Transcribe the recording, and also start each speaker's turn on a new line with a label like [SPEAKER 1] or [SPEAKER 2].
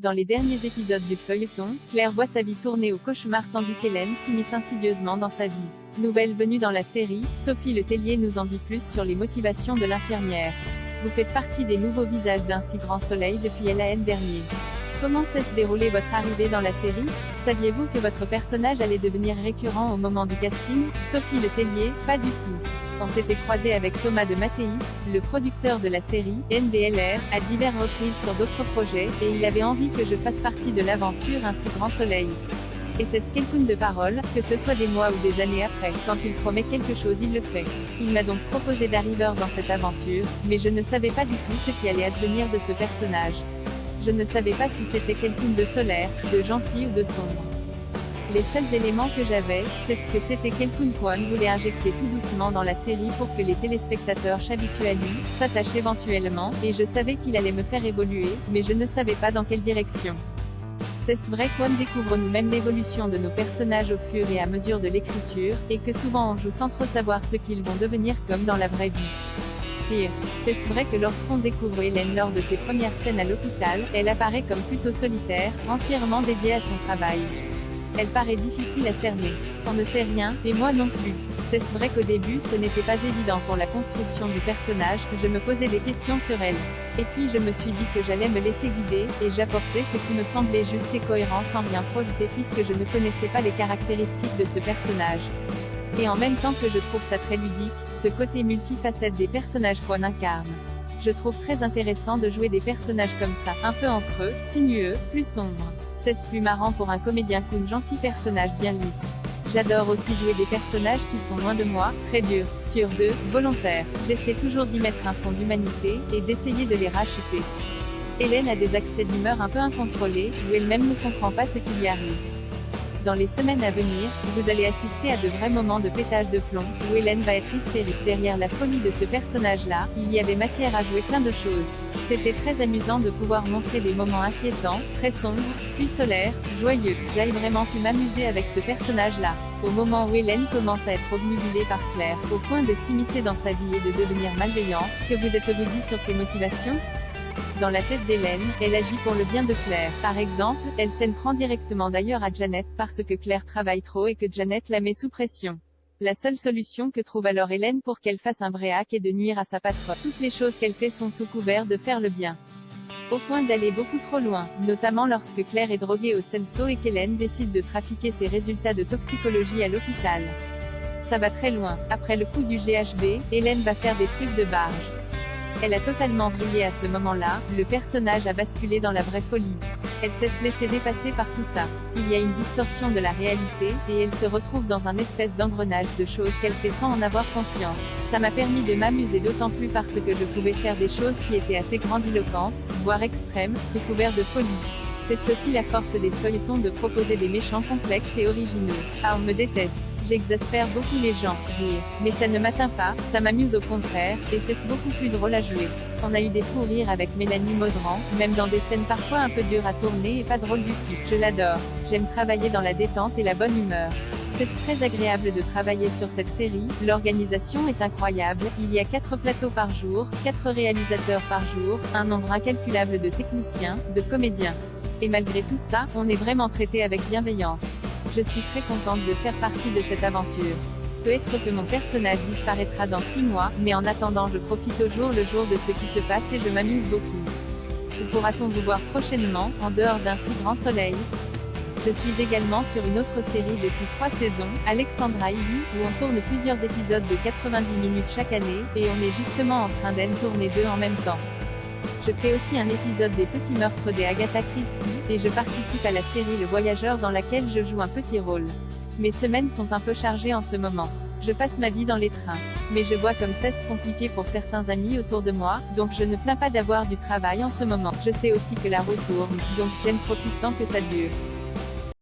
[SPEAKER 1] Dans les derniers épisodes du feuilleton, Claire voit sa vie tourner au cauchemar tandis qu'Hélène s'immisce insidieusement dans sa vie. Nouvelle venue dans la série, Sophie Letellier nous en dit plus sur les motivations de l'infirmière. Vous faites partie des nouveaux visages d'un si grand soleil depuis LAN dernier. Comment s'est déroulée votre arrivée dans la série? Saviez-vous que votre personnage allait devenir récurrent au moment du casting? Sophie Letellier, pas du tout. On s'était croisé avec Thomas de Mathéis, le producteur de la série, NDLR, à diverses reprises sur d'autres projets, et il avait envie que je fasse partie de l'aventure Un si grand soleil. Et c'est quelqu'une de parole, que ce soit des mois ou des années après, quand il promet quelque chose il le fait. Il m'a donc proposé d'arriver dans cette aventure, mais je ne savais pas du tout ce qui allait advenir de ce personnage. Je ne savais pas si c'était quelqu'une de solaire, de gentil ou de sombre. Les seuls éléments que j'avais, c'est que c'était quelqu'une qu'on voulait injecter tout doucement dans la série pour que les téléspectateurs s'habituent à lui, s'attachent éventuellement, et je savais qu'il allait me faire évoluer, mais je ne savais pas dans quelle direction. C'est vrai qu'on découvre nous-mêmes l'évolution de nos personnages au fur et à mesure de l'écriture, et que souvent on joue sans trop savoir ce qu'ils vont devenir comme dans la vraie vie. Pire, c'est vrai que lorsqu'on découvre Hélène lors de ses premières scènes à l'hôpital, elle apparaît comme plutôt solitaire, entièrement dédiée à son travail. Elle paraît difficile à cerner. On ne sait rien, et moi non plus. C'est vrai qu'au début ce n'était pas évident pour la construction du personnage, je me posais des questions sur elle. Et puis je me suis dit que j'allais me laisser guider, et j'apportais ce qui me semblait juste et cohérent sans rien projeter puisque je ne connaissais pas les caractéristiques de ce personnage. Et en même temps que je trouve ça très ludique, ce côté multifacette des personnages qu'on incarne. Je trouve très intéressant de jouer des personnages comme ça, un peu en creux, sinueux, plus sombres. C'est plus marrant pour un comédien qu'un gentil personnage bien lisse. J'adore aussi jouer des personnages qui sont loin de moi, très durs, sur d'eux, volontaires. J'essaie toujours d'y mettre un fond d'humanité, et d'essayer de les racheter. Hélène a des accès d'humeur un peu incontrôlés, où elle-même ne comprend pas ce qui lui arrive. Dans les semaines à venir, vous allez assister à de vrais moments de pétage de plomb, où Hélène va être hystérique. Derrière la folie de ce personnage-là, il y avait matière à jouer plein de choses. C'était très amusant de pouvoir montrer des moments inquiétants, très sombres, puis solaires, joyeux. J'ai vraiment pu m'amuser avec ce personnage-là. Au moment où Hélène commence à être obnubilée par Claire, au point de s'immiscer dans sa vie et de devenir malveillante, que vous êtes-vous dit sur ses motivations? Dans la tête d'Hélène, elle agit pour le bien de Claire. Par exemple, elle s'en prend directement d'ailleurs à Janet, parce que Claire travaille trop et que Janet la met sous pression. La seule solution que trouve alors Hélène pour qu'elle fasse un vrai hack est de nuire à sa patronne. Toutes les choses qu'elle fait sont sous couvert de faire le bien. Au point d'aller beaucoup trop loin, notamment lorsque Claire est droguée au senso et qu'Hélène décide de trafiquer ses résultats de toxicologie à l'hôpital. Ça va très loin. Après le coup du GHB, Hélène va faire des trucs de barge. Elle a totalement brillé à ce moment-là, le personnage a basculé dans la vraie folie. Elle s'est laissée dépasser par tout ça. Il y a une distorsion de la réalité, et elle se retrouve dans un espèce d'engrenage de choses qu'elle fait sans en avoir conscience. Ça m'a permis de m'amuser d'autant plus parce que je pouvais faire des choses qui étaient assez grandiloquentes, voire extrêmes, sous couvert de folie. C'est aussi la force des feuilletons de proposer des méchants complexes et originaux. Ah, on me déteste. J'exaspère beaucoup les gens, rire. Mais ça ne m'atteint pas, ça m'amuse au contraire, et c'est beaucoup plus drôle à jouer. On a eu des fous rires avec Mélanie Maudran, même dans des scènes parfois un peu dures à tourner et pas drôles du tout. Je l'adore. J'aime travailler dans la détente et la bonne humeur. C'est très agréable de travailler sur cette série, l'organisation est incroyable, il y a 4 plateaux par jour, 4 réalisateurs par jour, un nombre incalculable de techniciens, de comédiens. Et malgré tout ça, on est vraiment traité avec bienveillance. Je suis très contente de faire partie de cette aventure. Peut-être que mon personnage disparaîtra dans 6 mois, mais en attendant je profite au jour le jour de ce qui se passe et je m'amuse beaucoup. Où pourra-t-on vous voir prochainement, en dehors d'un si grand soleil? Je suis également sur une autre série depuis 3 saisons, Alexandra Ivy, où on tourne plusieurs épisodes de 90 minutes chaque année, et on est justement en train d'en tourner 2 en même temps. Je fais aussi un épisode des Petits Meurtres des Agatha Christie, et je participe à la série Le Voyageur dans laquelle je joue un petit rôle. Mes semaines sont un peu chargées en ce moment. Je passe ma vie dans les trains. Mais je vois comme c'est compliqué pour certains amis autour de moi, donc je ne plains pas d'avoir du travail en ce moment. Je sais aussi que la roue tourne, donc j'en profite tant que ça dure.